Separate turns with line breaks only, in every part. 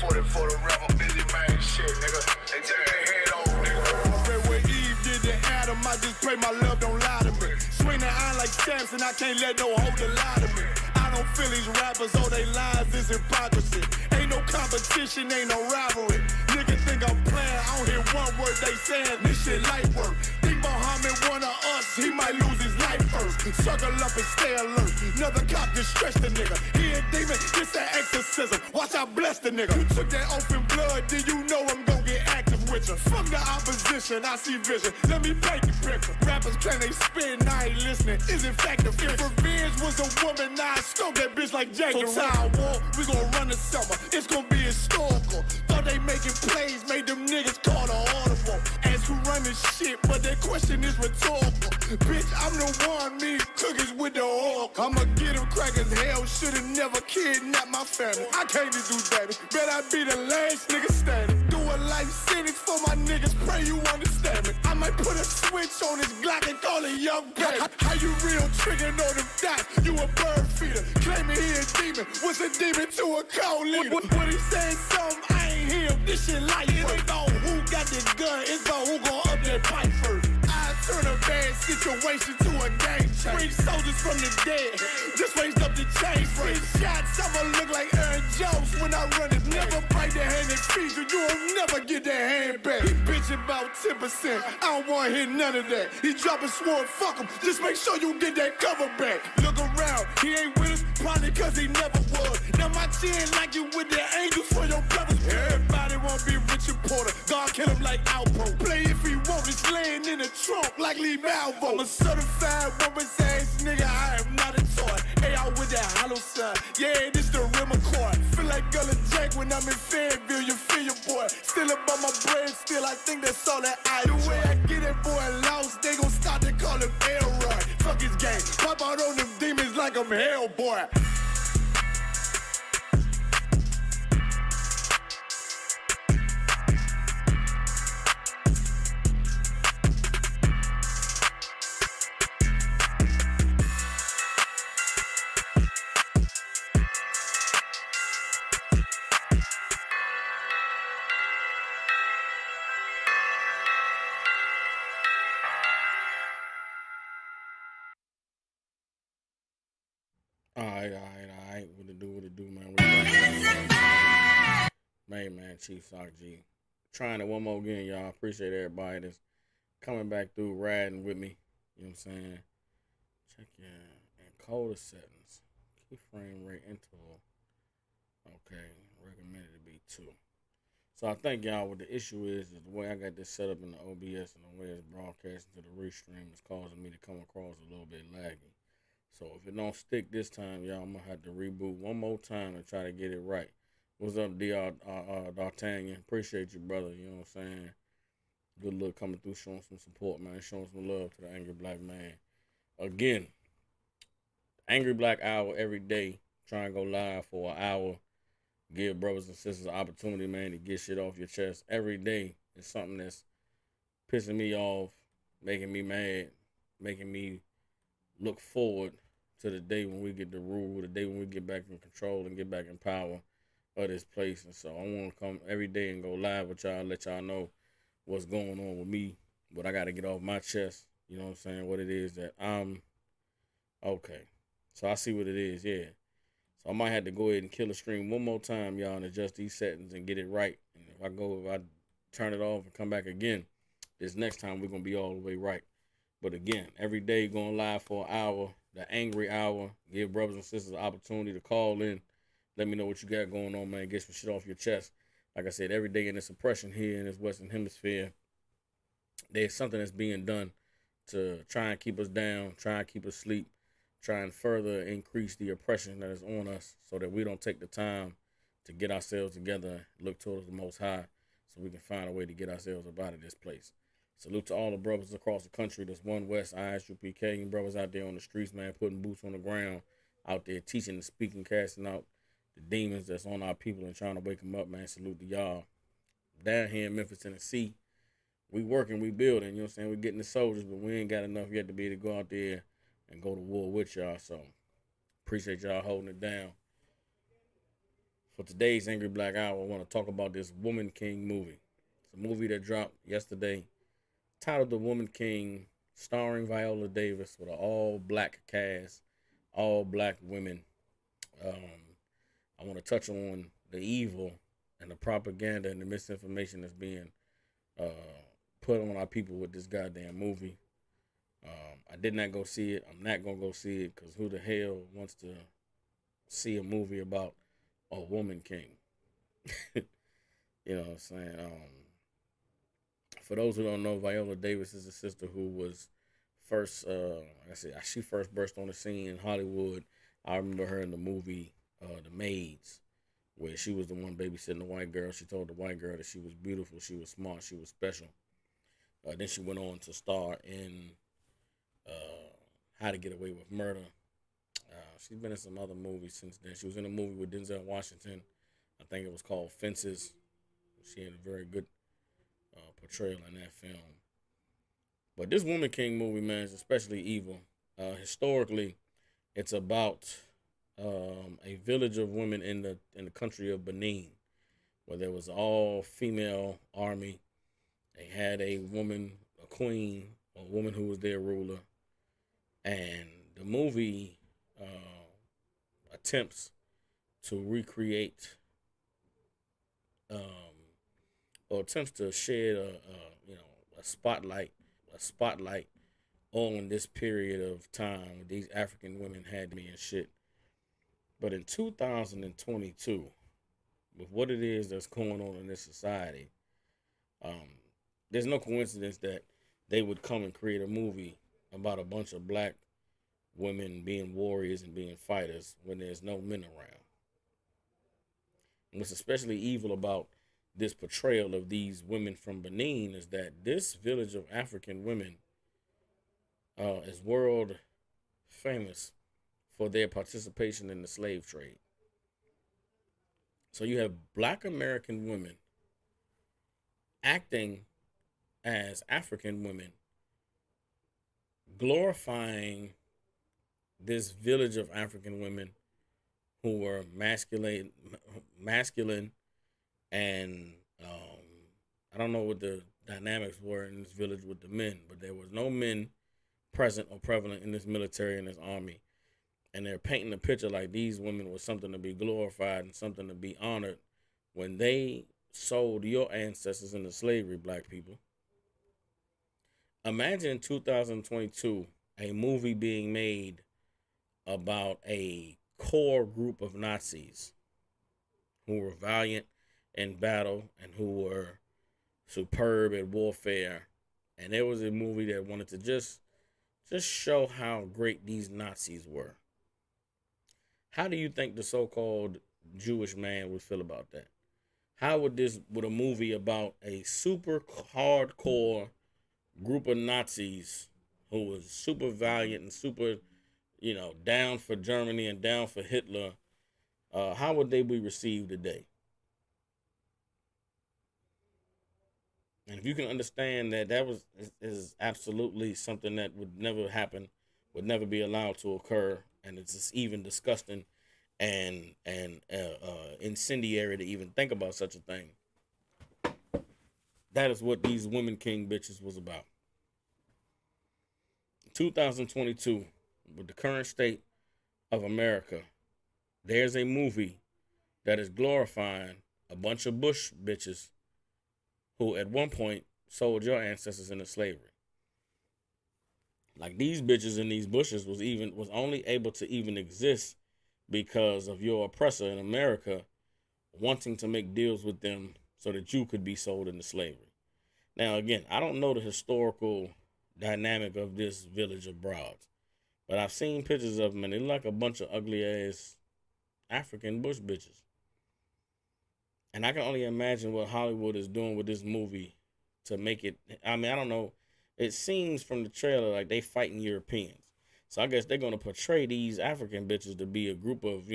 40 for the rapper, busy man shit, nigga. They take their head over, nigga.
Red where Eve did to Adam, I just pray my love don't lie to me. Swing the iron like Samson, I can't let no holder lie to me. I don't feel these rappers, all they lies is hypocrisy. Ain't no competition, ain't no rivalry. Niggas think I'm playing, I don't hear one word they saying, this shit light work. Think Muhammad one of us, he might lose his life first. Circle up and stay alert, another cop just stretch the nigga. He a demon, it's an exorcism, watch I bless the nigga. You took that open blood, then you know I'm gon' get active with you. From the opposition, I see vision, let me paint the picture. Rappers claim they spin, I ain't listening, is in fact the fear. If revenge was a woman, now I scope that bitch like Jake. So Tower War, we gon' run the summer, it's gon' be historical. Thought they making plays, made them niggas call the audible. Ask who run this shit, but that question is rhetorical. Bitch, I'm the one, me cookies with the oil. I'ma get them crackers, hell, should've never kidnapped my family. I can't just do that, bet I be the last nigga standing. Do a life sentence for my niggas, pray you understand me. I might put a switch on this Glock and call it young baby. How you real trigger know them dots, you a bird feeder. Claiming he a demon, what's a demon to a cold leader? What he saying something, I ain't hear him, this shit light. It ain't about who got this gun, it's about who gon' up that pipe first. I turn a bad situation to a game changer. Bring soldiers from the dead, just raised up the chain frame. Shots, I'ma look like Aaron Jones when I run it. Never break the hand and feed you, you'll never get that hand back. He bitchin' about 10%, I don't wanna hear none of that. He dropping sword, fuck him, just make sure you get that cover back. Look around, he ain't with us, probably cause he never was. Now my chin like you with the angels for your brothers. Everybody wanna be Richard Porter, God kill him like Alpo. Play if he want, it's laying in the trunk like Lee Malvo. I'm a certified woman's ass nigga, I am not a toy. Hey, out with that hollow sign, yeah, this the rim accord. Feel like Gullah Jack when I'm in Fayetteville, you feel your boy. Still about my brain, still I think that's all that I do. The way I get that boy lost, they gon' start to call him Elroy. Fuck his game, pop out on them demons like I'm Hellboy.
Alright. What it do, man? We back. Man, Chief Sock G. Trying it one more again, y'all. Appreciate everybody that's coming back through, riding with me. You know what I'm saying? Check your encoder settings. Key frame rate interval. Okay, recommended to be 2. So I think y'all what the issue is the way I got this set up in the OBS and the way it's broadcasting to the restream is causing me to come across a little bit laggy. So if it don't stick this time, y'all, I'm gonna have to reboot one more time and try to get it right. What's up, D'Artagnan? Appreciate you, brother. You know what I'm saying? Good look coming through, showing some support, man. Showing some love to the Angry Black Man. Again, Angry Black Hour every day. Try and go live for an hour. Give brothers and sisters an opportunity, man, to get shit off your chest. Every day is something that's pissing me off, making me mad, making me look forward to the day when we get to rule, the day when we get back in control and get back in power of this place. And so I want to come every day and go live with y'all, let y'all know what's going on with me, what I got to get off my chest. You know what I'm saying? What it is that I'm okay. So I see what it is, yeah. So I might have to go ahead and kill the stream one more time, y'all, and adjust these settings and get it right. And if I turn it off and come back again, this next time we're going to be all the way right. But again, every day going live for an hour, the Angry Hour. Give brothers and sisters an opportunity to call in. Let me know what you got going on, man. Get some shit off your chest. Like I said, every day in this oppression here in this Western Hemisphere, there's something that's being done to try and keep us down, try and keep us asleep, try and further increase the oppression that is on us so that we don't take the time to get ourselves together, look towards the Most High so we can find a way to get ourselves up out of this place. Salute to all the brothers across the country. That's One West, ISUPK, and brothers out there on the streets, man, putting boots on the ground, out there teaching and speaking, casting out the demons that's on our people and trying to wake them up, man. Salute to y'all. Down here in Memphis, Tennessee, we working, we building, you know what I'm saying? We're getting the soldiers, but we ain't got enough yet to be able to go out there and go to war with y'all. So appreciate y'all holding it down For today's Angry Black Hour, I want to talk about this Woman King movie. It's a movie that dropped yesterday, titled The Woman King, starring Viola Davis with an all-black cast, all black women. I want to touch on the evil and the propaganda and the misinformation that's being put on our people with this goddamn movie. I did not go see it. I'm not going to go see it because who the hell wants to see a movie about a woman king? You know what I'm saying? For those who don't know, Viola Davis is a sister who was first, she first burst on the scene in Hollywood. I remember her in the movie The Maids, where she was the one babysitting the white girl. She told the white girl that she was beautiful, she was smart, she was special. Then she went on to star in How to Get Away with Murder. She's been in some other movies since then. She was in a movie with Denzel Washington. I think it was called Fences. She had a very good portrayal in that film. But this Woman King movie, man, is especially evil. Historically, it's about a village of women in the country of Benin, where there was all female army. They had a woman, a queen, a woman who was their ruler, and the movie attempts to recreate or attempts to shed a spotlight on this period of time these African women had me and shit. But in 2022, with what it is that's going on in this society, there's no coincidence that they would come and create a movie about a bunch of black women being warriors and being fighters when there's no men around. And what's especially evil about this portrayal of these women from Benin is that this village of African women is world famous for their participation in the slave trade. So you have black American women acting as African women, glorifying this village of African women who were masculine, and I don't know what the dynamics were in this village with the men, but there was no men present or prevalent in this military and this army. And they're painting a picture like these women were something to be glorified and something to be honored when they sold your ancestors into slavery, black people. Imagine in 2022 a movie being made about a core group of Nazis who were valiant in battle and who were superb at warfare. And there was a movie that wanted to just show how great these Nazis were. How do you think the so-called Jewish man would feel about that? How would a movie about a super hardcore group of Nazis who was super valiant and super, down for Germany and down for Hitler, how would they be received today? And if you can understand that is absolutely something that would never happen, would never be allowed to occur, and it's just even disgusting and incendiary to even think about such a thing. That is what these Women King bitches was about. 2022, with the current state of America, there's a movie that is glorifying a bunch of Bush bitches who at one point sold your ancestors into slavery. Like, these bitches in these bushes was only able to even exist because of your oppressor in America wanting to make deals with them so that you could be sold into slavery. Now, again, I don't know the historical dynamic of this village of broads, but I've seen pictures of them and they look like a bunch of ugly ass African bush bitches. And I can only imagine what Hollywood is doing with this movie to make it. I mean, I don't know. It seems from the trailer like they fighting Europeans. So I guess they're going to portray these African bitches to be a group of,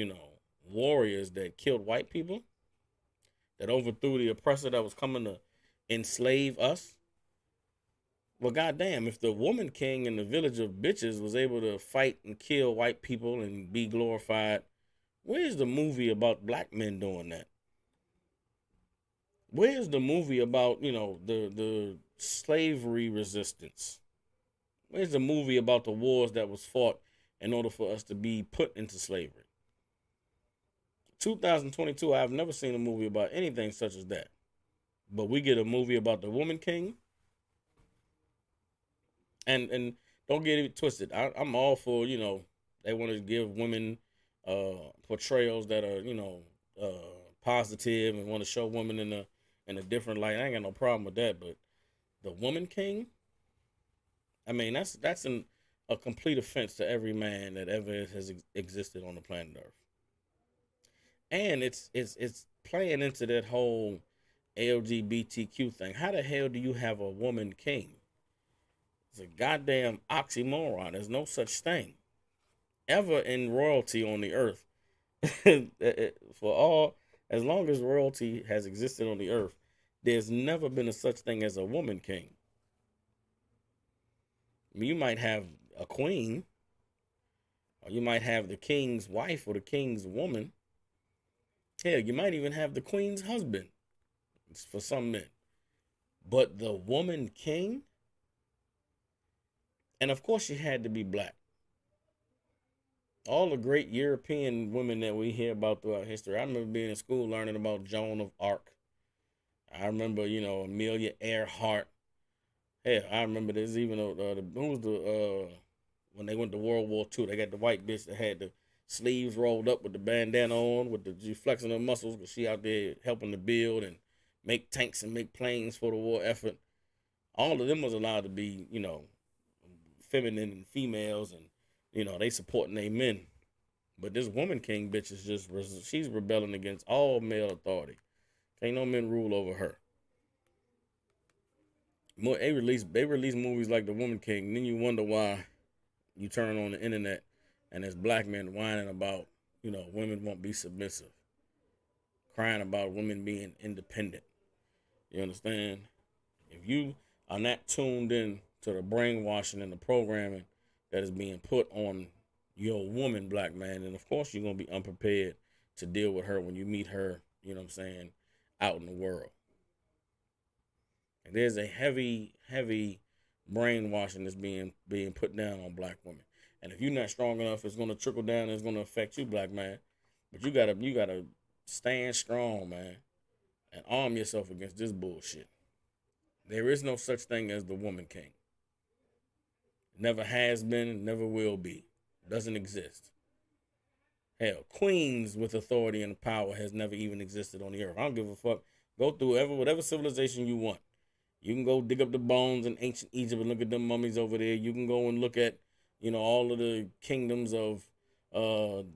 warriors that killed white people, that overthrew the oppressor that was coming to enslave us. Well, goddamn, if the Woman King in the village of bitches was able to fight and kill white people and be glorified, Where's the movie about black men doing that? Where's the movie about, the slavery resistance? Where's the movie about the wars that was fought in order for us to be put into slavery? 2022, I've never seen a movie about anything such as that. But we get a movie about the woman king. And don't get it twisted. I'm all for, they want to give women portrayals that are, positive and want to show women in a different light. I ain't got no problem with that. But the woman king, I mean, that's a complete offense to every man that ever has existed on the planet Earth. And it's playing into that whole LGBTQ thing. How the hell do you have a woman king? It's a goddamn oxymoron. There's no such thing ever in royalty on the earth. As long as royalty has existed on the earth, there's never been a such thing as a woman king. I mean, you might have a queen, or you might have the king's wife or the king's woman. Hell, you might even have the queen's husband for some men. But the woman king? And of course she had to be black. All the great European women that we hear about throughout history. I remember being in school learning about Joan of Arc. I remember, Amelia Earhart. Hell, I remember there's even when they went to World War II, they got the white bitch that had the sleeves rolled up with the bandana on, with the flexing her muscles, because she out there helping to build and make tanks and make planes for the war effort. All of them was allowed to be, feminine and females, and they supporting their men. But this woman king bitch is she's rebelling against all male authority. Can't no men rule over her. They release movies like The Woman King, and then you wonder why you turn on the internet and there's black men whining about, women won't be submissive, crying about women being independent. You understand? If you are not tuned in to the brainwashing and the programming that is being put on your woman, black man, then of course you're going to be unprepared to deal with her when you meet her, out in the world. And there's a heavy, heavy brainwashing that's being put down on black women. And if you're not strong enough, it's going to trickle down and it's going to affect you, black man. But you gotta stand strong, man, and arm yourself against this bullshit. There is no such thing as the woman king. Never has been, never will be. Doesn't exist. Hell, queens with authority and power has never even existed on the earth. I don't give a fuck. Go through whatever civilization you want. You can go dig up the bones in ancient Egypt and look at them mummies over there. You can go and look at, all of the kingdoms of, the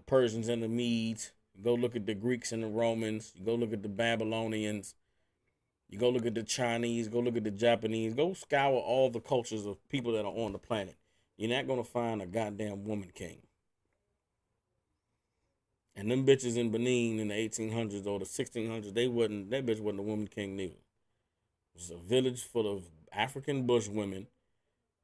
Persians and the Medes. You go look at the Greeks and the Romans. You go look at the Babylonians. You go look at the Chinese. Go look at the Japanese. Go scour all the cultures of people that are on the planet. You're not going to find a goddamn woman king. And them bitches in Benin in the 1800s or the 1600s, that bitch wasn't a woman king neither. It was a village full of African bush women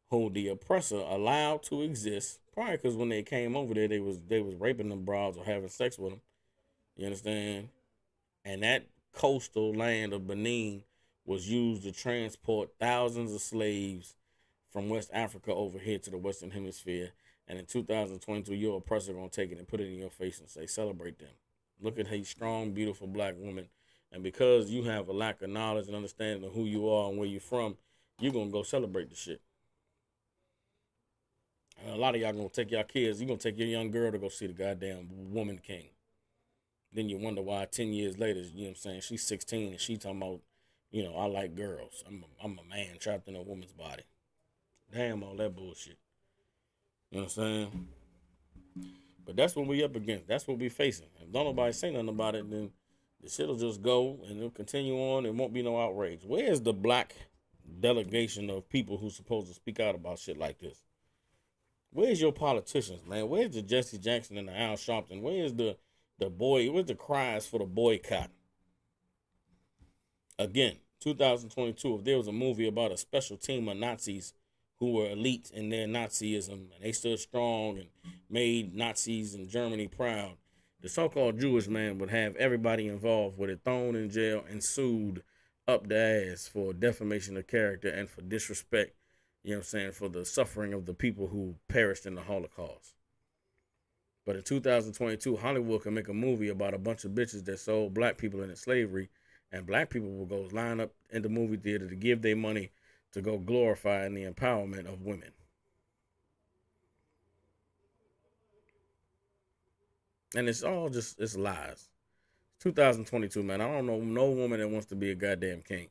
who the oppressor allowed to exist. Probably because when they came over there, they was raping them broads or having sex with them. You understand? And that coastal land of Benin was used to transport thousands of slaves from West Africa over here to the Western Hemisphere. And in 2022, your oppressor going to take it and put it in your face and say, celebrate them. Look at a strong, beautiful black woman. And because you have a lack of knowledge and understanding of who you are and where you're from, you're going to go celebrate the shit. And a lot of y'all going to take your kids, you're going to take your young girl to go see the goddamn woman king. Then you wonder why 10 years later, she's 16 and she talking about, I like girls. I'm a man trapped in a woman's body. Damn, all that bullshit. You know what I'm saying? But that's what we up against. That's what we facing. If don't nobody say nothing about it, then the shit'll just go and it'll continue on. It won't be no outrage. Where's the black delegation of people who's supposed to speak out about shit like this? Where's your politicians, man? Where's the Jesse Jackson and the Al Sharpton? Where's the where's the cries for the boycott? Again, 2022, if there was a movie about a special team of Nazis who were elite in their Nazism, and they stood strong and made Nazis in Germany proud. The so-called Jewish man would have everybody involved with it thrown in jail and sued up the ass for defamation of character and for disrespect, you know what I'm saying, for the suffering of the people who perished in the Holocaust. But in 2022, Hollywood can make a movie about a bunch of bitches that sold black people into slavery, and black people will go line up in the movie theater to give their money to go glorifying the empowerment of women. And it's all just, it's lies. 2022, man. I don't know no woman that wants to be a goddamn king.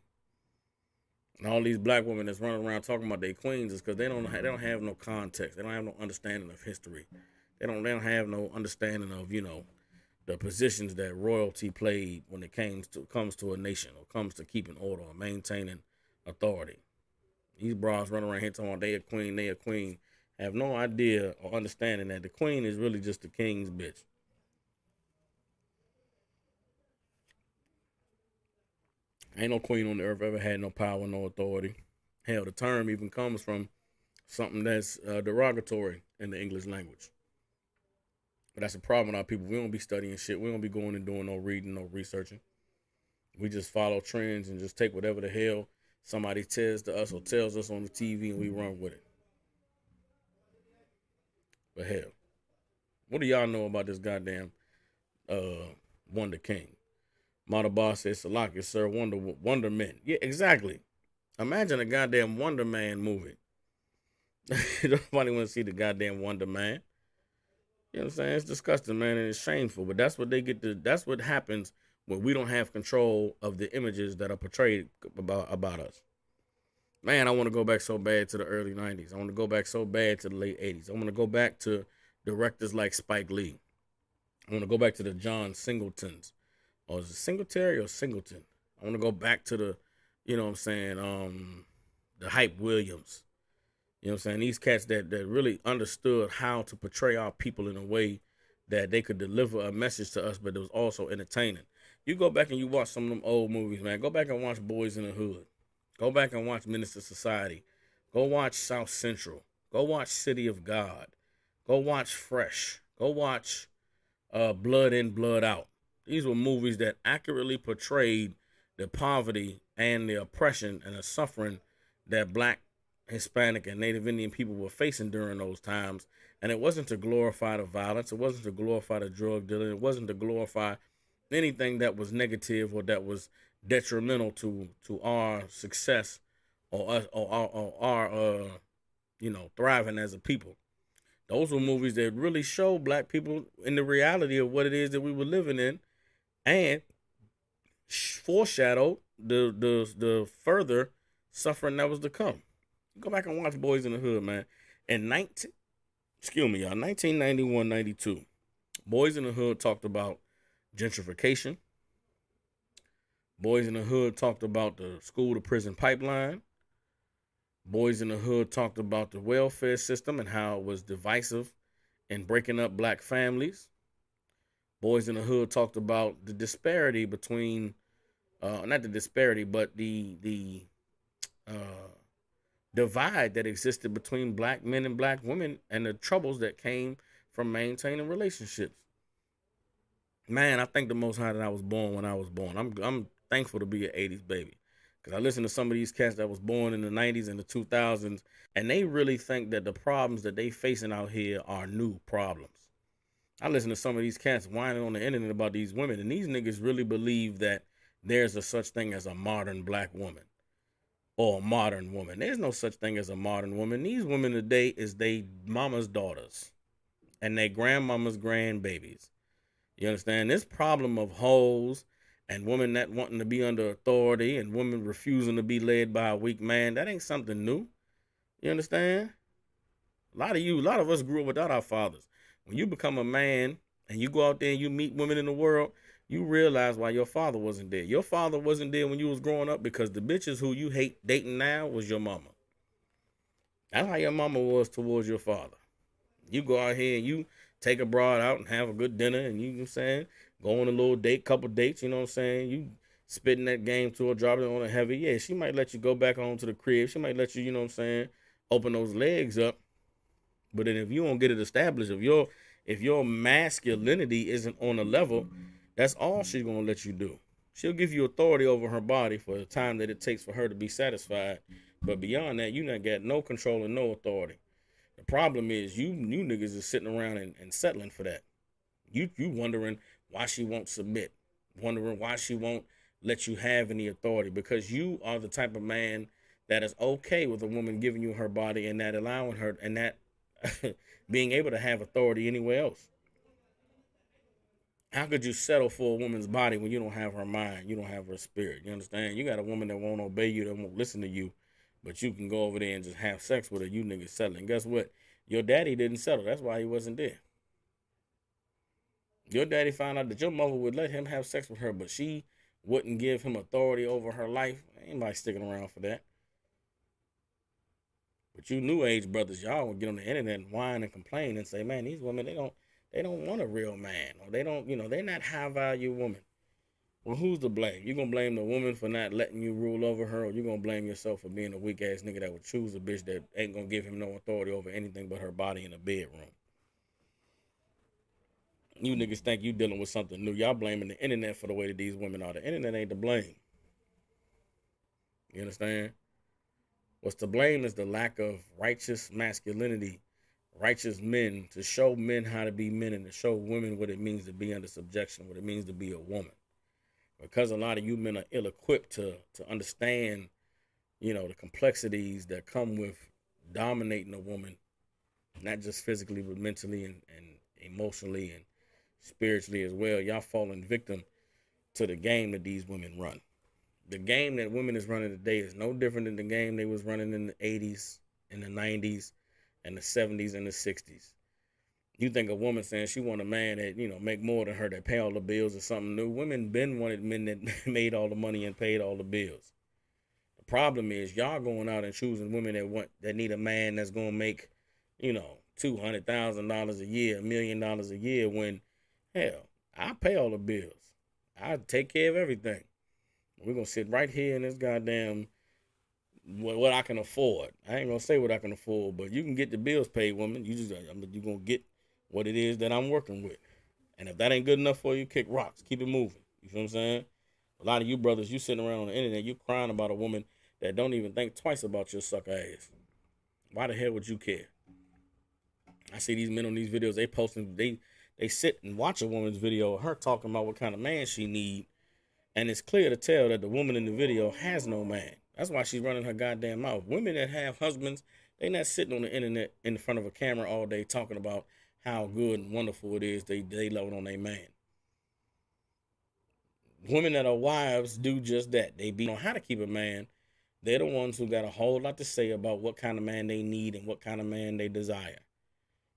And all these black women that's running around talking about their queens is because they don't have no context. They don't have no understanding of history. They don't have no understanding of, you know, the positions that royalty played when it comes to a nation or comes to keeping order or maintaining authority. These bras running around here talking about they a queen, have no idea or understanding that the queen is really just the king's bitch. Ain't no queen on the earth ever had no power, no authority. Hell, the term even comes from something that's derogatory in the English language. But that's a problem with our people. We don't be studying shit. We don't be going and doing no reading, no researching. We just follow trends and just take whatever the hell somebody says to us or tells us on the TV and we run with it. But hell, what do y'all know about this goddamn Wonder King? Mata Boss says, Salakia, sir, Wonder Men. Yeah, exactly. Imagine a goddamn Wonder Man movie. Nobody want to see the goddamn Wonder Man. You know what I'm saying? It's disgusting, man, and it's shameful. But that's what that's what happens when we don't have control of the images that are portrayed about us. Man, I want to go back so bad to the early 90s. I want to go back so bad to the late 80s. I want to go back to directors like Spike Lee. I want to go back to the John Singletons. Or is it Singletary or Singleton? I want to go back to the, you know what I'm saying, the Hype Williams. You know what I'm saying? These cats that really understood how to portray our people in a way that they could deliver a message to us, but it was also entertaining. You go back and you watch some of them old movies, man. Go back and watch Boys in the Hood. Go back and watch Minister Society. Go watch South Central. Go watch City of God. Go watch Fresh. Go watch Blood In, Blood Out. These were movies that accurately portrayed the poverty and the oppression and the suffering that Black, Hispanic, and Native Indian people were facing during those times. And it wasn't to glorify the violence. It wasn't to glorify the drug dealing. It wasn't to glorify anything that was negative or that was detrimental to our success or us or our you know, thriving as a people. Those were movies that really showed Black people in the reality of what it is that we were living in, and foreshadowed the further suffering that was to come. Go back and watch Boys in the Hood, man. In 1991, 92, Boys in the Hood talked about gentrification. Boys in the Hood talked about the school to prison pipeline. Boys in the Hood talked about the welfare system and how it was divisive in breaking up Black families. Boys in the Hood talked about the disparity between, not the disparity, but the divide that existed between Black men and Black women and the troubles that came from maintaining relationships. Man, I thank the Most High that I was born when I was born. I'm thankful to be an 80s baby. Because I listen to some of these cats that was born in the 90s and the 2000s, and they really think that the problems that they facing out here are new problems. I listen to some of these cats whining on the internet about these women, and these niggas really believe that there's a such thing as a modern Black woman or a modern woman. There's no such thing as a modern woman. These women today is they mama's daughters and they grandmama's grandbabies. You understand? This problem of hoes and women that wanting to be under authority and women refusing to be led by a weak man, that ain't something new. You understand? A lot of us grew up without our fathers. When you become a man and you go out there and you meet women in the world, you realize why your father wasn't there. Your father wasn't there when you was growing up because the bitches who you hate dating now was your mama. That's how your mama was towards your father. You go out here and you take a broad out and have a good dinner and you know what I'm saying, go on a little date, couple dates, you know what I'm saying, you spitting that game to her, dropping it on her heavy. Yeah, she might let you go back home to the crib. She might let you, you know what I'm saying, open those legs up. But then if you don't get it established, if your masculinity isn't on a level, that's all she's gonna let you do. She'll give you authority over her body for the time that it takes for her to be satisfied. But beyond that, you not got no control and no authority. The problem is you niggas is sitting around and settling for that. You wondering why she won't submit, wondering why she won't let you have any authority, because you are the type of man that is okay with a woman giving you her body and that allowing her and that being able to have authority anywhere else. How could you settle for a woman's body when you don't have her mind, you don't have her spirit? You understand? You got a woman that won't obey you, that won't listen to you, but you can go over there and just have sex with her. You niggas settling. Guess what? Your daddy didn't settle. That's why he wasn't there. Your daddy found out that your mother would let him have sex with her, but she wouldn't give him authority over her life. Ain't nobody sticking around for that. But you new age brothers, y'all would get on the internet and whine and complain and say, man, these women, they don't want a real man, or they don't, they're not high value women. Well, who's to blame? You gonna blame the woman for not letting you rule over her, or you gonna blame yourself for being a weak ass nigga that would choose a bitch that ain't gonna give him no authority over anything but her body in the bedroom? You niggas think you dealing with something new. Y'all blaming the internet for the way that these women are. The internet ain't to blame. You understand? What's to blame is the lack of righteous masculinity, righteous men to show men how to be men and to show women what it means to be under subjection, what it means to be a woman. Because a lot of you men are ill-equipped to understand, the complexities that come with dominating a woman, not just physically, but mentally and emotionally and spiritually as well. Y'all falling victim to the game that these women run. The game that women is running today is no different than the game they was running in the 80s, in the 90s, and the 70s and the 60s. You think a woman saying she want a man that, make more than her, that pay all the bills or something new. Women been wanted men that made all the money and paid all the bills. The problem is y'all going out and choosing women that need a man that's going to make, $200,000 a year, $1 million a year, when, hell, I pay all the bills. I take care of everything. We're going to sit right here in this goddamn, what I can afford. I ain't going to say what I can afford, but you can get the bills paid, woman. You're going to get what it is that I'm working with. And if that ain't good enough for you, kick rocks. Keep it moving. You feel what I'm saying? A lot of you brothers, you sitting around on the internet, you crying about a woman that don't even think twice about your sucker ass. Why the hell would you care? I see these men on these videos, they sit and watch a woman's video of her talking about what kind of man she need. And it's clear to tell that the woman in the video has no man. That's why she's running her goddamn mouth. Women that have husbands, they not sitting on the internet in front of a camera all day talking about how good and wonderful it is they love it on their man. Women that are wives do just that. They be on how to keep a man. They're the ones who got a whole lot to say about what kind of man they need and what kind of man they desire.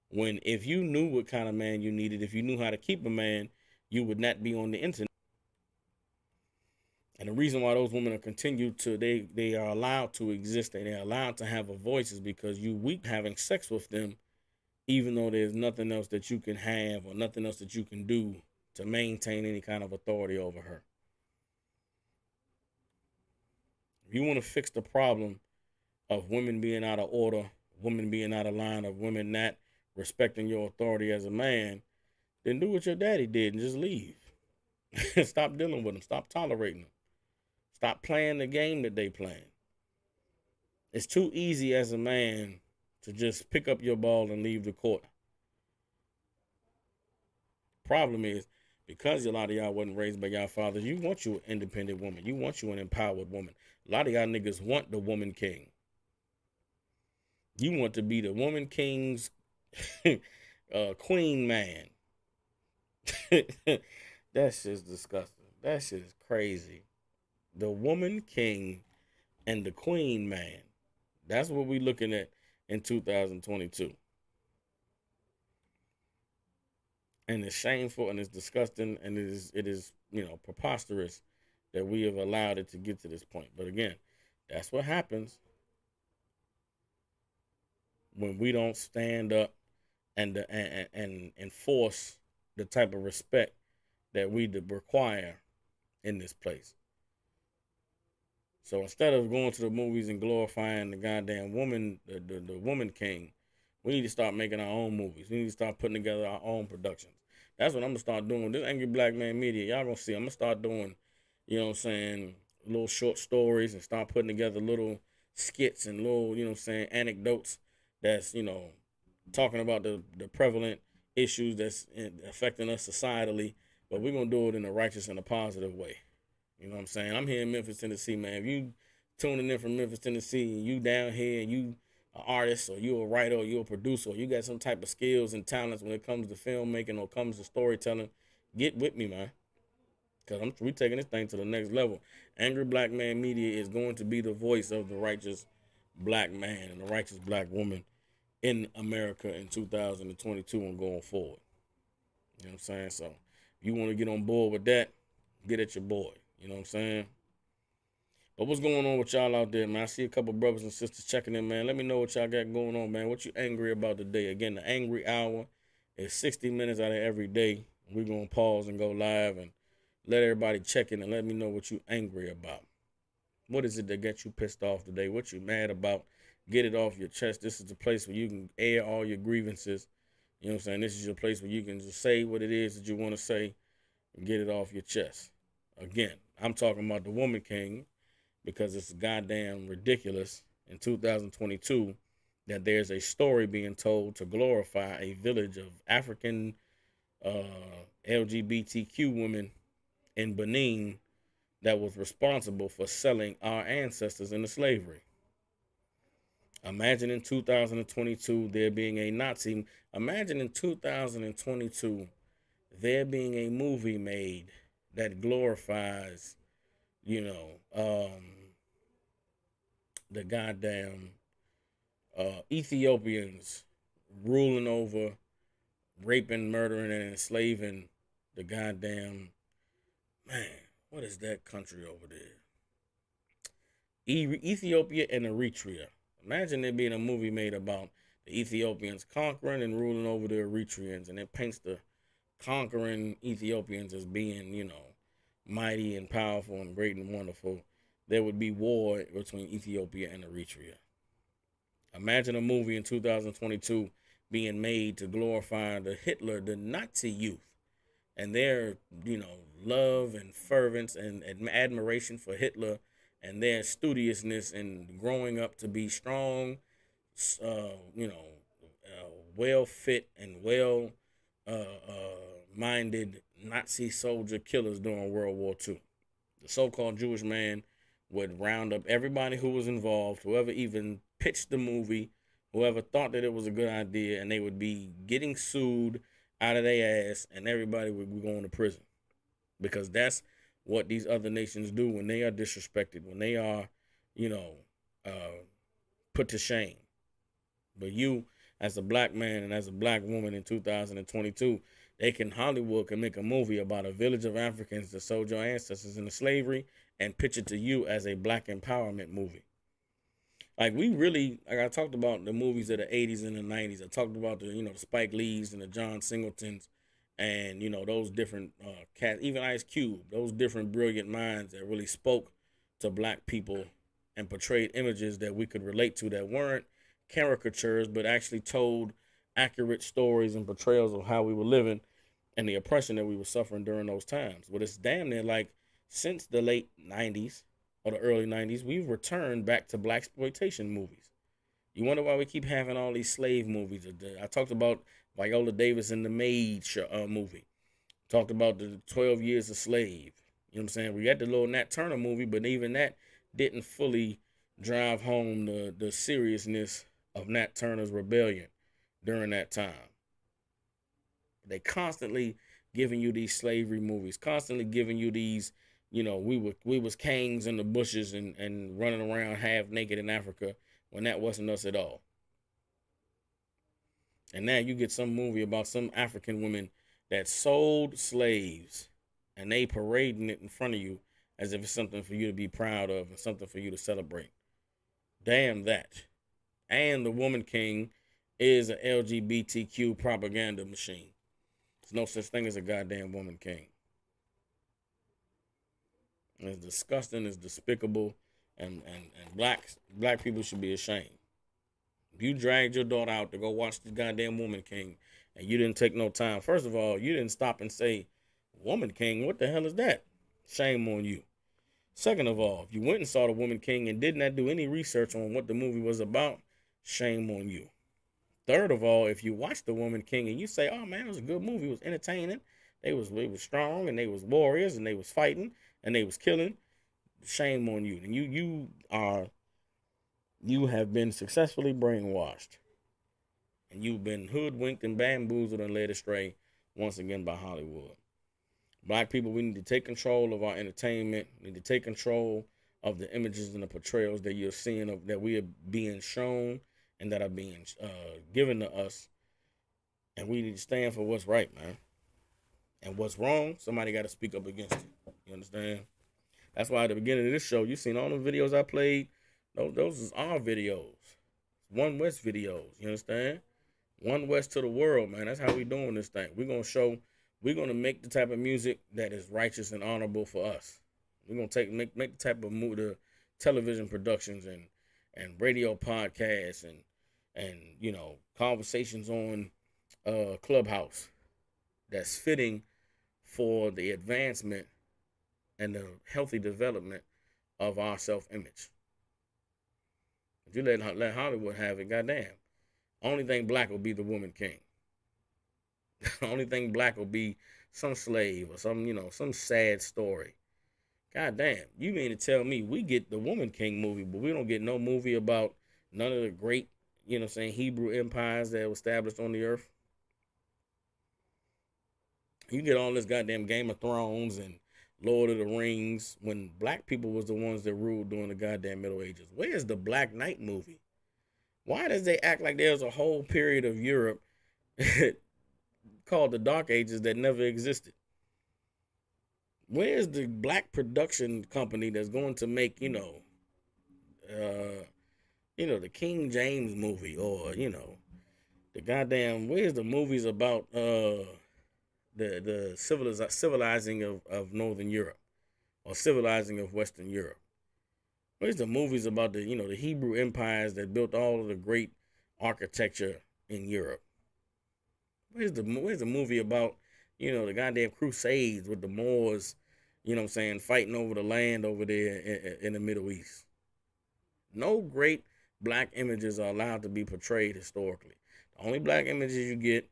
When if you knew what kind of man you needed, if you knew how to keep a man, you would not be on the internet. And the reason why those women are they are allowed to exist and they're allowed to have a voice is because you weak having sex with them, even though there's nothing else that you can have or nothing else that you can do to maintain any kind of authority over her. If you want to fix the problem of women being out of order, women being out of line, of women not respecting your authority as a man, then do what your daddy did and just leave. Stop dealing with them. Stop tolerating them. Stop playing the game that they playing. It's too easy as a man to just pick up your ball and leave the court. Problem is, because a lot of y'all wasn't raised by y'all fathers, you want you an independent woman. You want you an empowered woman. A lot of y'all niggas want the woman king. You want to be the woman king's queen man. That shit's disgusting. That shit is crazy. The woman king and the queen man. That's what we're looking at in 2022. And it's shameful and it's disgusting and it is preposterous that we have allowed it to get to this point. But again, that's what happens when we don't stand up and enforce the type of respect that we require in this place. So instead of going to the movies and glorifying the goddamn woman, the woman king, we need to start making our own movies. We need to start putting together our own productions. That's what I'm gonna start doing. This Angry Black Man Media, y'all gonna see. I'm gonna start doing, you know what I'm saying, little short stories and start putting together little skits and little, you know what I'm saying, anecdotes that's, you know, talking about the prevalent issues that's affecting us societally, but we're gonna do it in a righteous and a positive way. You know what I'm saying? I'm here in Memphis, Tennessee, man. If you tuning in from Memphis, Tennessee, and you down here and you an artist or you a writer or you a producer or you got some type of skills and talents when it comes to filmmaking or comes to storytelling, get with me, man. Because we taking this thing to the next level. Angry Black Man Media is going to be the voice of the righteous black man and the righteous black woman in America in 2022 and going forward. You know what I'm saying? So if you want to get on board with that, get at your boy. You know what I'm saying? But what's going on with y'all out there, man? I see a couple brothers and sisters checking in, man. Let me know what y'all got going on, man. What you angry about today? Again, the Angry Hour is 60 minutes out of every day. We're going to pause and go live and let everybody check in and let me know what you angry about. What is it that got you pissed off today? What you mad about? Get it off your chest. This is the place where you can air all your grievances. You know what I'm saying? This is your place where you can just say what it is that you want to say and get it off your chest. Again, I'm talking about the Woman King because it's goddamn ridiculous in 2022 that there's a story being told to glorify a village of African LGBTQ women in Benin that was responsible for selling our ancestors into slavery. Imagine in 2022 there being a Nazi. Imagine in 2022 there being a movie made that glorifies, you know, the goddamn Ethiopians ruling over, raping, murdering, and enslaving the goddamn, man, what is that country over there? Ethiopia and Eritrea. Imagine there being a movie made about the Ethiopians conquering and ruling over the Eritreans, and it paints the conquering Ethiopians as being, you know, mighty and powerful and great and wonderful. There would be war between Ethiopia and Eritrea. Imagine a movie in 2022 being made to glorify the Hitler, the Nazi youth, and their, you know, love and fervence and admiration for Hitler and their studiousness and growing up to be strong, you know, well fit and well minded Nazi soldier killers during World War II. The so-called Jewish man would round up everybody who was involved, whoever even pitched the movie, whoever thought that it was a good idea, and they would be getting sued out of their ass, and everybody would be going to prison. Because that's what these other nations do when they are disrespected, when they are, you know, put to shame. But you, as a black man and as a black woman in 2022, Hollywood can make a movie about a village of Africans that sold your ancestors into slavery and pitch it to you as a black empowerment movie. Like, we really, like, I talked about the movies of the 80s and the 90s. I talked about the, you know, the Spike Lees and the John Singletons and, you know, those different cats, even Ice Cube, those different brilliant minds that really spoke to black people and portrayed images that we could relate to that weren't caricatures, but actually told accurate stories and portrayals of how we were living and the oppression that we were suffering during those times. But it's damn near like since the late 90s or the early 90s, we've returned back to blaxploitation movies. You wonder why we keep having all these slave movies. I talked about Viola Davis in the Maid movie. Talked about the 12 Years a Slave. You know what I'm saying? We got the little Nat Turner movie, but even that didn't fully drive home the seriousness of Nat Turner's rebellion during that time. They constantly giving you these slavery movies, constantly giving you these, you know, we was kings in the bushes and running around half naked in Africa when that wasn't us at all. And now you get some movie about some African women that sold slaves and they parading it in front of you as if it's something for you to be proud of and something for you to celebrate. Damn that. And the Woman King is an LGBTQ propaganda machine. There's no such thing as a goddamn Woman King. It's disgusting, it's despicable, And black people should be ashamed. If you dragged your daughter out to go watch the goddamn Woman King and you didn't take no time, first of all, you didn't stop and say, Woman King, what the hell is that? Shame on you. Second of all, if you went and saw the Woman King and did not do any research on what the movie was about, shame on you. Third of all, if you watch the Woman King and you say, oh man, it was a good movie, it was entertaining, they was strong and they was warriors and they was fighting and they was killing, shame on you. And you have been successfully brainwashed. And you've been hoodwinked and bamboozled and led astray once again by Hollywood. Black people, we need to take control of our entertainment. We need to take control of the images and the portrayals that you're seeing, that we are being shown and that are being given to us. And we need to stand for what's right, man. And what's wrong, somebody got to speak up against it. You understand? That's why at the beginning of this show, you seen all the videos I played. Those is our videos. One West videos. You understand? One West to the world, man. That's how we doing this thing. We're going to make the type of music that is righteous and honorable for us. We're going to make the type of the television productions and radio podcasts and you know, conversations on Clubhouse that's fitting for the advancement and the healthy development of our self-image. If you let Hollywood have it, goddamn. Only thing black will be the Woman King. The only thing black will be some slave or some sad story. God damn, you mean to tell me we get the Woman King movie, but we don't get no movie about none of the great, Hebrew empires that were established on the earth? You get all this goddamn Game of Thrones and Lord of the Rings when black people was the ones that ruled during the goddamn Middle Ages. Where's the Black Knight movie? Why does they act like there's a whole period of Europe called the Dark Ages that never existed? Where's the black production company that's going to make, the King James movie or, the goddamn, where's the movies about the civilizing of Northern Europe or civilizing of Western Europe? Where's the movies about the Hebrew empires that built all of the great architecture in Europe? Where's the movie about, the goddamn Crusades with the Moors, fighting over the land over there in the Middle East? No great black images are allowed to be portrayed historically. The only black images you get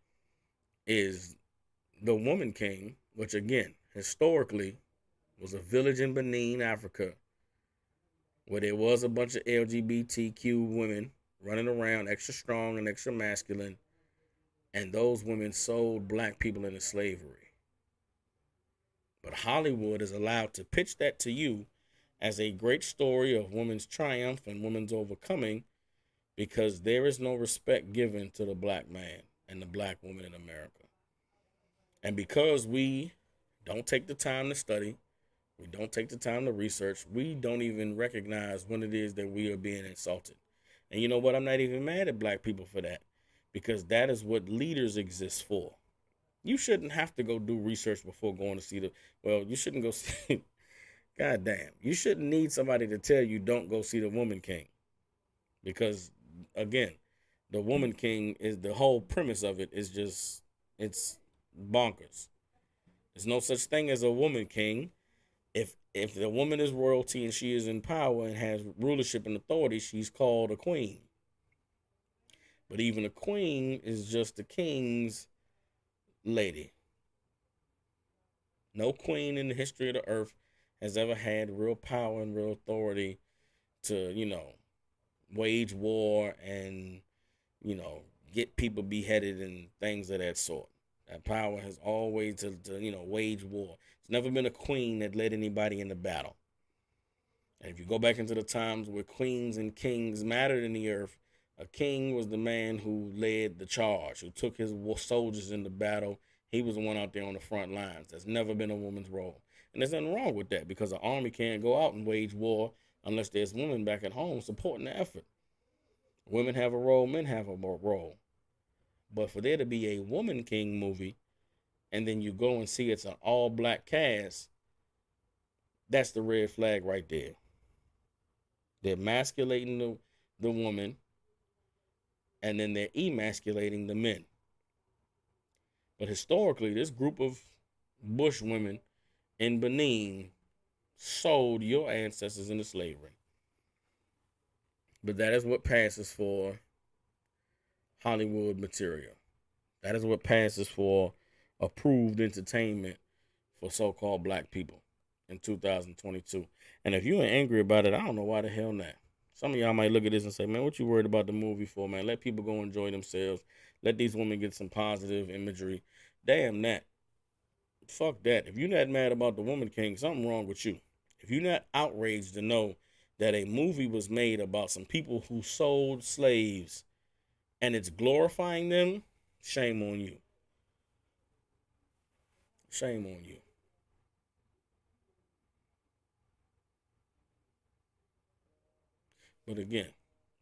is the Woman King, which again, historically, was a village in Benin, Africa, where there was a bunch of LGBTQ women running around extra strong and extra masculine, and those women sold black people into slavery. But Hollywood is allowed to pitch that to you as a great story of women's triumph and women's overcoming, because there is no respect given to the black man and the black woman in America. And because we don't take the time to study, we don't take the time to research, we don't even recognize when it is that we are being insulted. And you know what? I'm not even mad at black people for that, because that is what leaders exist for. You shouldn't have to go do research before going to see you shouldn't go see, God damn, you shouldn't need somebody to tell you don't go see the Woman King. Because, again, the Woman King is, the whole premise of it is just, it's bonkers. There's no such thing as a Woman King. If the woman is royalty and she is in power and has rulership and authority, she's called a queen. But even a queen is just the king's lady. No queen in the history of the earth has ever had real power and real authority to, wage war and, get people beheaded and things of that sort. That power has always to wage war. It's never been a queen that led anybody into battle. And if you go back into the times where queens and kings mattered in the earth, a king was the man who led the charge, who took his soldiers into battle. He was the one out there on the front lines. That's never been a woman's role. And there's nothing wrong with that, because an army can't go out and wage war unless there's women back at home supporting the effort. Women have a role, men have a role. But for there to be a Woman King movie, and then you go and see it's an all-black cast, that's the red flag right there. They're emasculating the woman, and then they're emasculating the men. But historically, this group of bush women in Benin sold your ancestors into slavery. But that is what passes for Hollywood material. That is what passes for approved entertainment for so-called black people in 2022. And if you ain't angry about it, I don't know why the hell not. Some of y'all might look at this and say, man, what you worried about the movie for, man? Let people go enjoy themselves. Let these women get some positive imagery. Damn that. Fuck that. If you're not mad about the Woman King, something wrong with you. If you're not outraged to know that a movie was made about some people who sold slaves and it's glorifying them, shame on you. Shame on you. But again,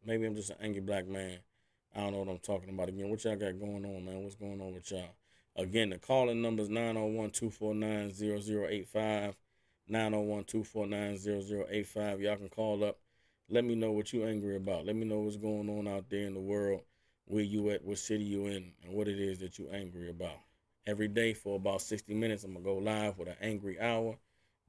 maybe I'm just an angry black man. I don't know what I'm talking about. Again, what y'all got going on, man? What's going on with y'all? Again, the calling number is 901-249-0085. 901-249-0085. Y'all can call up. Let me know what you angry about. Let me know what's going on out there in the world. Where you at, what city you in, and what it is that you angry about. Every day for about 60 minutes, I'm going to go live with an angry hour.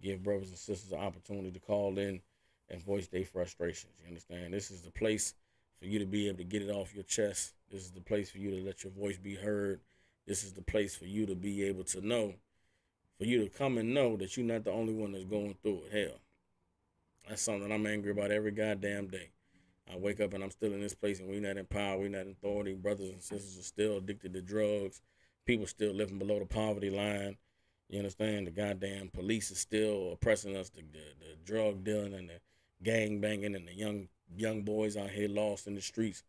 Give brothers and sisters an opportunity to call in and voice their frustrations. You understand? This is the place for you to be able to get it off your chest. This is the place for you to let your voice be heard. This is the place for you to be able to know, for you to come and know that you're not the only one that's going through it. Hell, that's something I'm angry about every goddamn day. I wake up and I'm still in this place and we're not in power, we're not in authority. Brothers and sisters are still addicted to drugs. People still living below the poverty line. You understand? The goddamn police is still oppressing us. The drug dealing and the gang banging and the young boys out here lost in the streets.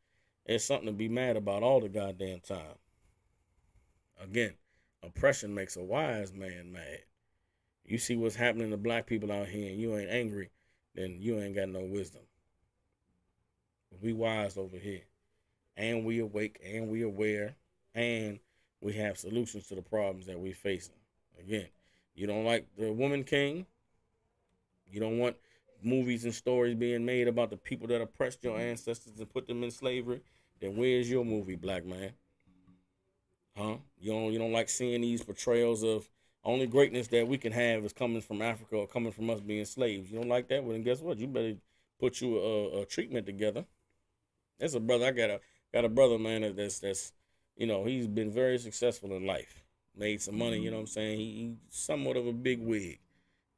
It's something to be mad about all the goddamn time. Again, oppression makes a wise man mad. You see what's happening to black people out here and you ain't angry, then you ain't got no wisdom. We wise over here, and we awake, and we aware, and we have solutions to the problems that we're facing. Again, you don't like the Woman King, you don't want movies and stories being made about the people that oppressed your ancestors and put them in slavery, then where's your movie, black man? Huh? You don't like seeing these portrayals of only greatness that we can have is coming from Africa or coming from us being slaves. You don't like that? Well, then guess what? You better put you a treatment together. That's a brother. I got a brother, man, that's he's been very successful in life. Made some money, you know what I'm saying? He's somewhat of a big wig.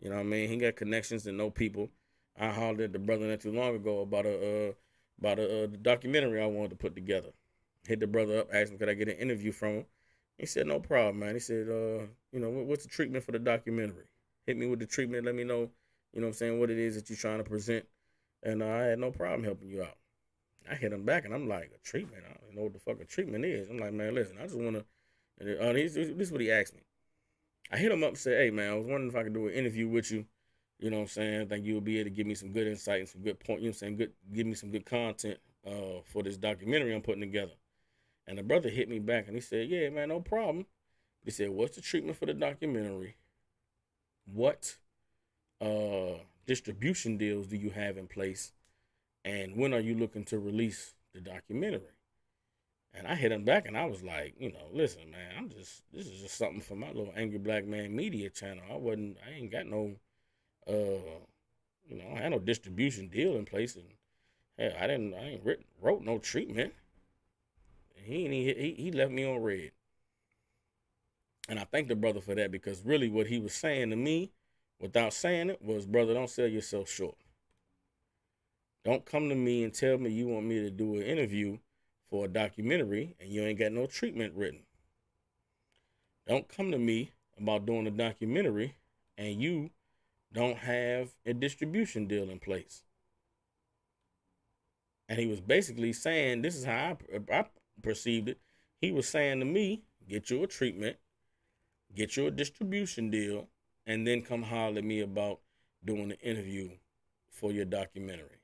You know what I mean? He got connections to know people. I hollered at the brother not too long ago about a documentary I wanted to put together. Hit the brother up, asked him could I get an interview from him. He said, no problem, man. He said, what's the treatment for the documentary? Hit me with the treatment, let me know, you know what I'm saying, what it is that you're trying to present. And I had no problem helping you out. I hit him back, and I'm like, a treatment? I don't know what the fuck a treatment is. I'm like, man, listen, I just want to, this is what he asked me. I hit him up and said, hey, man, I was wondering if I could do an interview with you. You know what I'm saying? I think you'll be able to give me some good insight and some good point, you know what I'm saying, give me some good content for this documentary I'm putting together. And the brother hit me back, and he said, yeah, man, no problem. He said, what's the treatment for the documentary? What distribution deals do you have in place? And when are you looking to release the documentary? And I hit him back and I was like, listen, man, this is just something for my little Angry Black Man media channel. I ain't got no, I had no distribution deal in place. And hell, I ain't wrote no treatment. And he left me on red. And I thank the brother for that, because really what he was saying to me without saying it was, brother, don't sell yourself short. Don't come to me and tell me you want me to do an interview for a documentary and you ain't got no treatment written. Don't come to me about doing a documentary and you don't have a distribution deal in place. And he was basically saying, this is how I perceived it. He was saying to me, get you a treatment, get you a distribution deal, and then come holler at me about doing an interview for your documentary.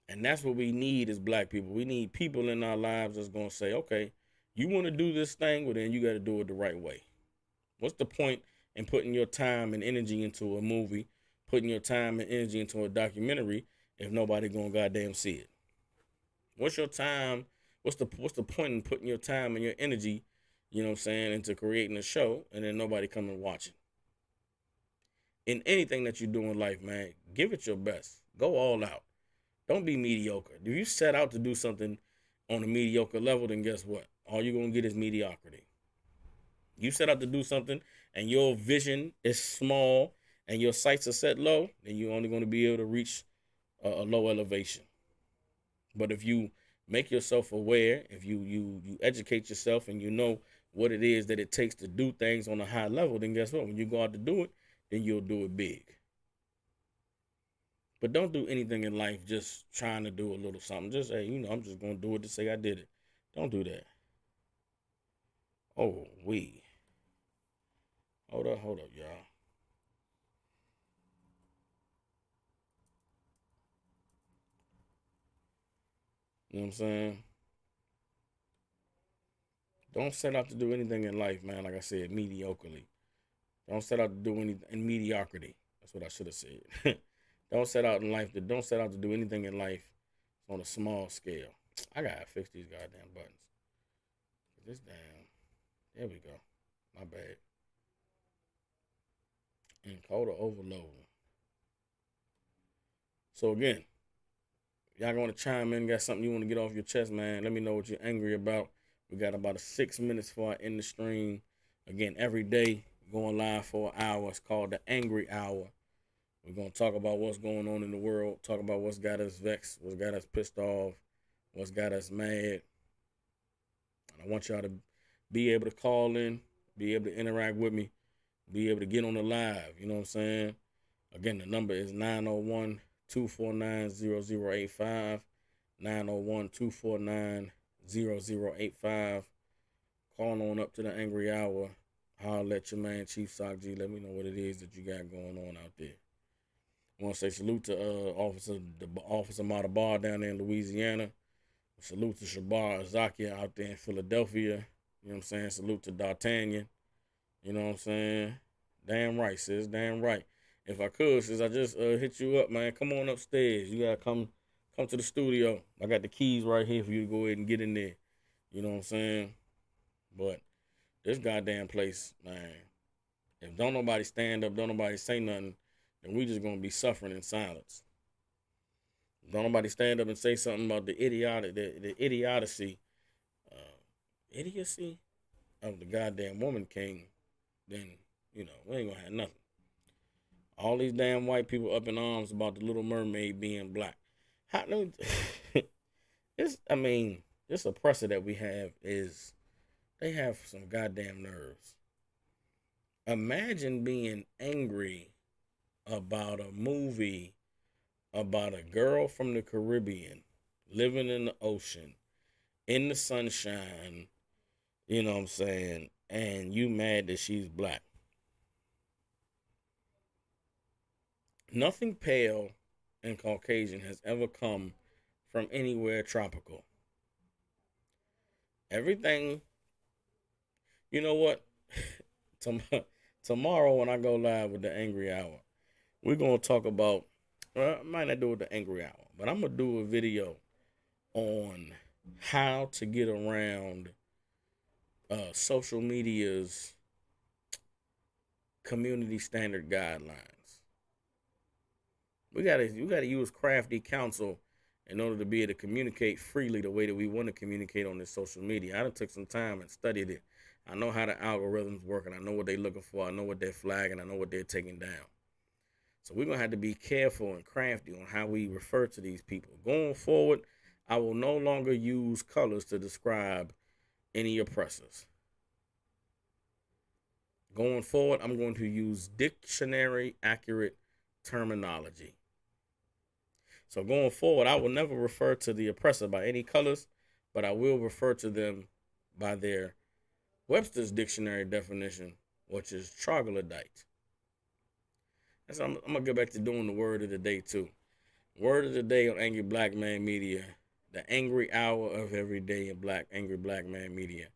And that's what we need as black people. We need people in our lives that's going to say, okay, you want to do this thing, well, then you got to do it the right way. What's the point in putting your time and energy into a movie, putting your time and energy into a documentary, if nobody gonna goddamn see it? What's your time? What's the point in putting your time and your energy, you know what I'm saying, into creating a show and then nobody come and watch it? In anything that you do in life, man, give it your best. Go all out. Don't be mediocre. If you set out to do something on a mediocre level, then guess what? All you're going to get is mediocrity. You set out to do something and your vision is small and your sights are set low, then you're only going to be able to reach a low elevation. But if you make yourself aware, if you educate yourself and you know what it is that it takes to do things on a high level, then guess what? When you go out to do it, then you'll do it big. But don't do anything in life just trying to do a little something. Just say, I'm just going to do it to say I did it. Don't do that. Oh, Hold up, y'all. You know what I'm saying? Don't set out to do anything in life, man, like I said, mediocrely. Don't set out to do anything in mediocrity. That's what I should have said. Don't set out to do anything in life on a small scale. I gotta fix these goddamn buttons. There we go. My bad. Encoder overload. So again, y'all gonna chime in, got something you want to get off your chest, man. Let me know what you're angry about. We got about 6 minutes before I end the stream. Again, every day, going live for an hour. It's called the Angry Hour. We're going to talk about what's going on in the world, talk about what's got us vexed, what's got us pissed off, what's got us mad. And I want y'all to be able to call in, be able to interact with me, be able to get on the live. You know what I'm saying? Again, the number is 901-249-0085, 901-249-0085. Call on up to the Angry Hour. Holler at your man, Chief Sock G. Let me know what it is that you got going on out there. I want to say salute to Officer Matabar down there in Louisiana. Salute to Shabar Azakia out there in Philadelphia. You know what I'm saying? Salute to D'Artagnan. You know what I'm saying? Damn right, sis. Damn right. If I could, sis, I just hit you up, man. Come on upstairs. You got to come to the studio. I got the keys right here for you to go ahead and get in there. You know what I'm saying? But this goddamn place, man, if don't nobody stand up, don't nobody say nothing, then we just going to be suffering in silence. Don't nobody stand up and say something about the idiocy of the goddamn woman king, then, we ain't going to have nothing. All these damn white people up in arms about the Little Mermaid being black. This oppressor that we have is, they have some goddamn nerves. Imagine being angry about a movie about a girl from the Caribbean living in the ocean, in the sunshine, you know what I'm saying, and you mad that she's black. Nothing pale and Caucasian has ever come from anywhere tropical. Everything, you know what? Tomorrow when I go live with the Angry Hour, we're going to talk about, I might not do it the Angry Hour, but I'm going to do a video on how to get around social media's community standard guidelines. You gotta use crafty counsel in order to be able to communicate freely the way that we want to communicate on this social media. I done took some time and studied it. I know how the algorithms work, and I know what they're looking for. I know what they're flagging. I know what they're taking down. So we're going to have to be careful and crafty on how we refer to these people. Going forward, I will no longer use colors to describe any oppressors. Going forward, I'm going to use dictionary accurate terminology. So going forward, I will never refer to the oppressor by any colors, but I will refer to them by their Webster's dictionary definition, which is troglodyte. So I'm going to get back to doing the word of the day, too. Word of the day on Angry Black Man Media. The Angry Hour of every day in Angry Black Man Media.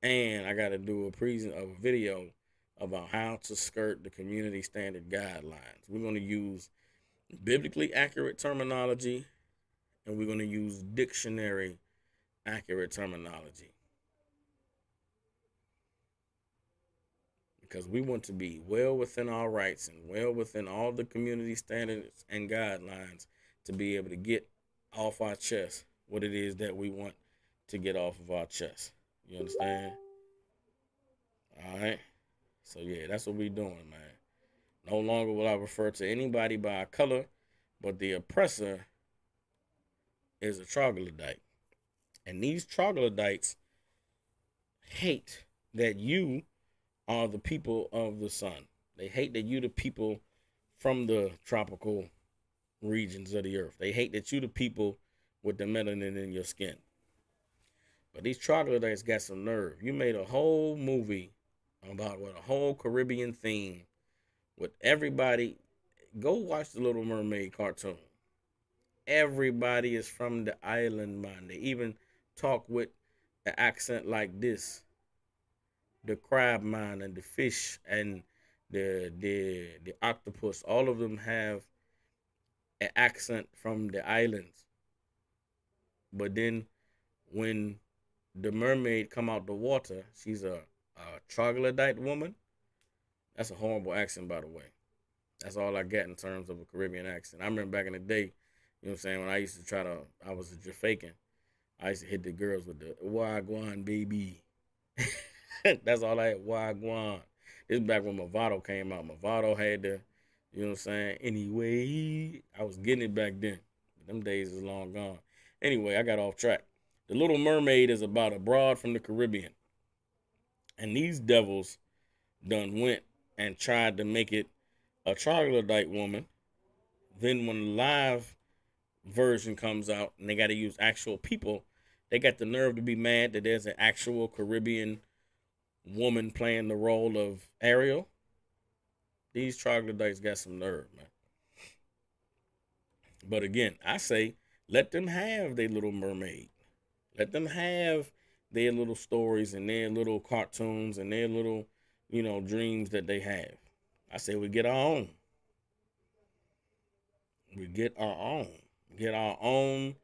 And I got to do a video about how to skirt the community standard guidelines. We're going to use biblically accurate terminology, and we're going to use dictionary accurate terminology. Because we want to be well within our rights and well within all the community standards and guidelines to be able to get off our chest what it is that we want to get off of our chest. You understand? All right. So yeah, that's what we doing, man. No longer will I refer to anybody by a color, but the oppressor is a troglodyte. And these troglodytes hate that you are the people of the sun. They hate that you the people from the tropical regions of the earth. They hate that you the people with the melanin in your skin. But these troglodytes got some nerve. You made a whole movie about a whole Caribbean theme with everybody. Go watch the Little Mermaid cartoon. Everybody is from the island, man. They even talk with an accent like this. The crab man and the fish and the octopus, all of them have an accent from the islands. But then when the mermaid come out the water, she's a troglodyte woman. That's a horrible accent, by the way. That's all I get in terms of a Caribbean accent. I remember back in the day, you know what I'm saying, when I used to I was a Jamaican, I used to hit the girls with the wagwan, baby. That's all I had, wagwan. This is back when Movado came out. Movado had the, you know what I'm saying? Anyway, I was getting it back then. Them days is long gone. Anyway, I got off track. The Little Mermaid is about a broad from the Caribbean. And these devils done went and tried to make it a troglodyte woman. Then when the live version comes out and they got to use actual people, they got the nerve to be mad that there's an actual Caribbean woman playing the role of Ariel. These troglodytes got some nerve, man. But again, I say, let them have their Little Mermaid. Let them have their little stories and their little cartoons and their little, you know, dreams that they have. I say we get our own. We get our own. Get our own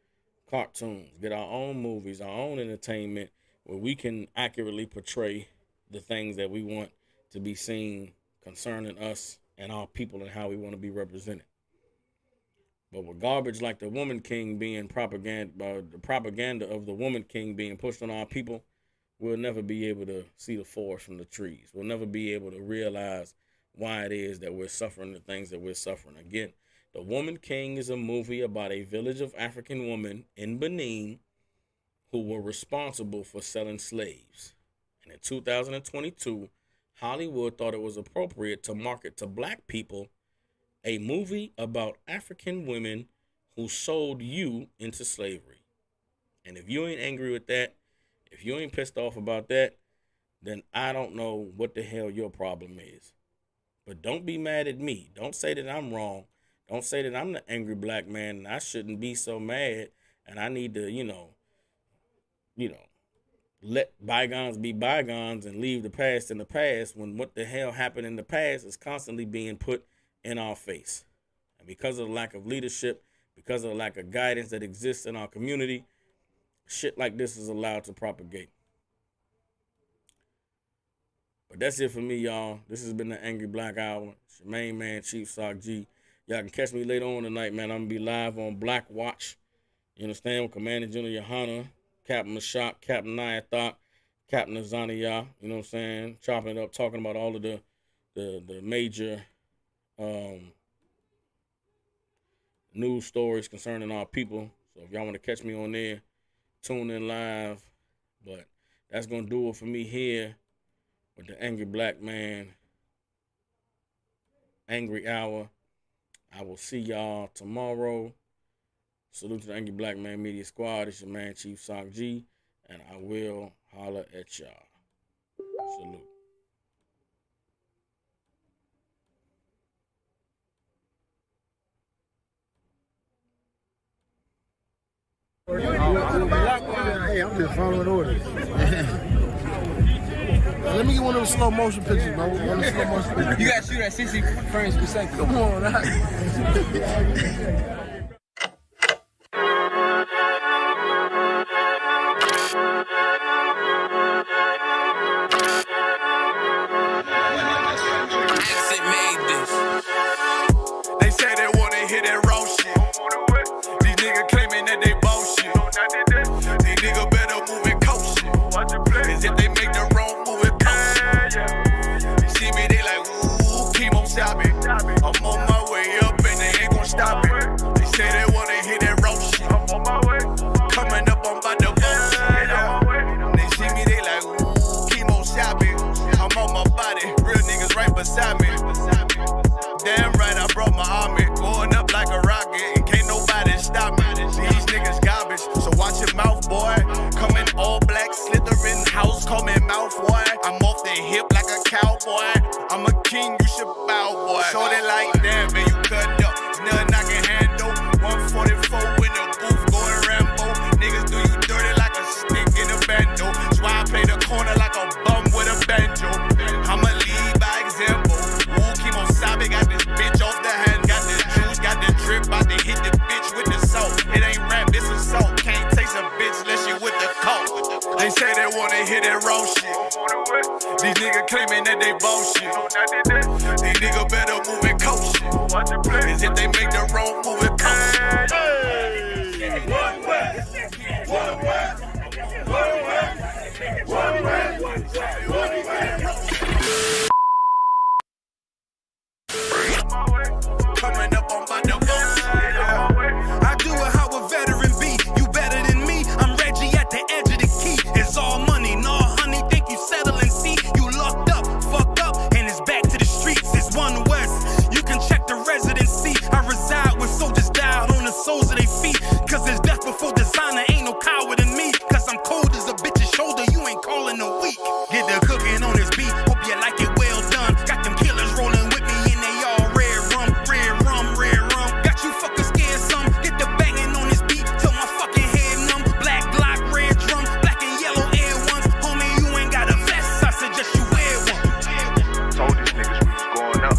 cartoons. Get our own movies, our own entertainment, where we can accurately portray the things that we want to be seen concerning us and our people and how we want to be represented. But with garbage like the Woman King being the propaganda of the Woman King being pushed on our people, we'll never be able to see the forest from the trees. We'll never be able to realize why it is that we're suffering the things that we're suffering. Again, The Woman King is a movie about a village of African women in Benin who were responsible for selling slaves. And in 2022, Hollywood thought it was appropriate to market to black people a movie about African women who sold you into slavery. And if you ain't angry with that, if you ain't pissed off about that, then I don't know what the hell your problem is. But don't be mad at me. Don't say that I'm wrong. Don't say that I'm the angry black man and I shouldn't be so mad and I need to, you know, let bygones be bygones and leave the past in the past when what the hell happened in the past is constantly being put in our face. And because of the lack of leadership, because of the lack of guidance that exists in our community, shit like this is allowed to propagate. But that's it for me, y'all. This has been the Angry Black Hour. It's your main man, Chief Sock G. Y'all can catch me later on tonight, man. I'm going to be live on Black Watch. You understand? With Commander General Yohana, Captain Mashak, Captain Nyathak, Captain Azania. You know what I'm saying? Chopping it up, talking about all of the major news stories concerning our people. So if y'all want to catch me on there, tune in live. But that's going to do it for me here with the Angry Black Man, Angry Hour. I will see y'all tomorrow. Salute to the Angry Black Man Media Squad. It's your man, Chief Sock G, and I will holler at y'all. Salute.
Hey, I'm just following orders. Let me get one of those slow motion pictures, bro. One of the slow motion pictures.
You gotta shoot at 60 frames per second.
Come on,
They say they wanna hit that raw shit. These niggas claiming that they bullshit. These niggas better move and coach shit. Cause if they make the wrong move, it coach shit. You see me, they like, ooh, chemo sabi. I'm on my way up and they ain't gon' stop it. They say they wanna hit that raw shit. Coming up, I'm about to bullshit. They see me, they like, ooh, chemo sabi. I'm on my body, real niggas right beside me. Damn right, I brought my army, going up like a rocket, and can't nobody stop me. These niggas garbage, so watch your mouth, boy. Coming all black, slithering house, call me mouth, boy. I'm off the hip like a cowboy. I'm a king, you should bow, boy. Show they like that, man, you cut up. Nothing I can handle. 144 in the booth, going Rambo. Niggas do you dirty like a stick in a bando. That's why I play the corner like a bum with a banjo. I'ma lead by example. Sabi got this bitch off the hand, got this juice, got the drip, about to hit the bitch with the salt. It ain't rap, it's assault. Can't taste a bitch unless you with the coke. They say they wanna hit that raw shit. These niggas claiming that they bullshit. These niggas better move and coach shit. Cause if they make the wrong move, it coach shit. Coming up on my double.
I do it how a veteran be. You better than me. I'm Reggie at the edge of the key. It's all money, no honey. Think you settle and see. You locked up, fucked up, and it's back to the streets. It's One West. You can check the residency. I reside with soldiers died on the soles of their feet. Cause there's death before designer. Ain't no coward in me. Cause I'm cold as a bitch's shoulder. You ain't calling a week. Get the cooking on this beat. Hope you like it well done. Got them killers rolling with me and they all red rum. Got you fuckers scared some. Get the banging on this beat till my fucking head numb. Black Glock, red drum, black and yellow Air Ones. Homie, you ain't got a vest. I suggest you wear one.
Told these niggas we was going up.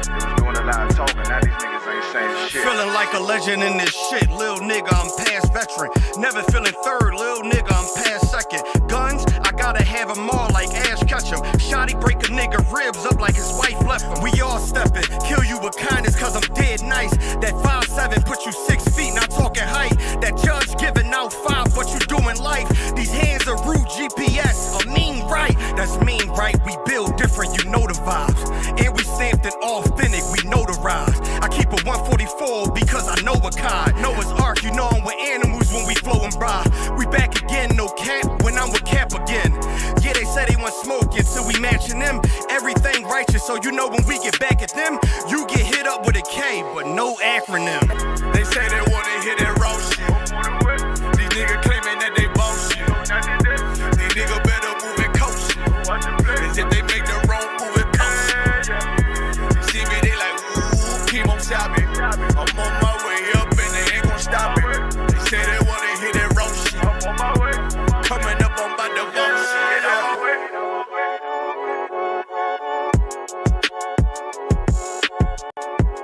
They was doing a lot of talking. Now these niggas ain't saying shit.
Feeling like a legend in this shit. Lil nigga, I'm past veteran. Never feeling third. Lil nigga, I'm past second. Guns, I gotta have them all like Ash Ketchum. Shotty break a nigga ribs up like his wife left him. We all steppin'. Kill you with kindness cause I'm dead nice. That 5'7" put you 6 feet, not talking height. That judge giving out 5, but you doing life. These hands are rude GPS. A mean right. That's mean right. We build different, you know the vibes. And we stamped it authentic, we notarized. I keep a 144 because I know a kind. Noah's Ark, you know I'm with animals when we flowing by. We back again, no cap, when I'm with Cap again. Yeah, they say they want smoking, so we matching them. Everything righteous, so you know when we get back at them, you get hit up with a K, but no acronym.
They say they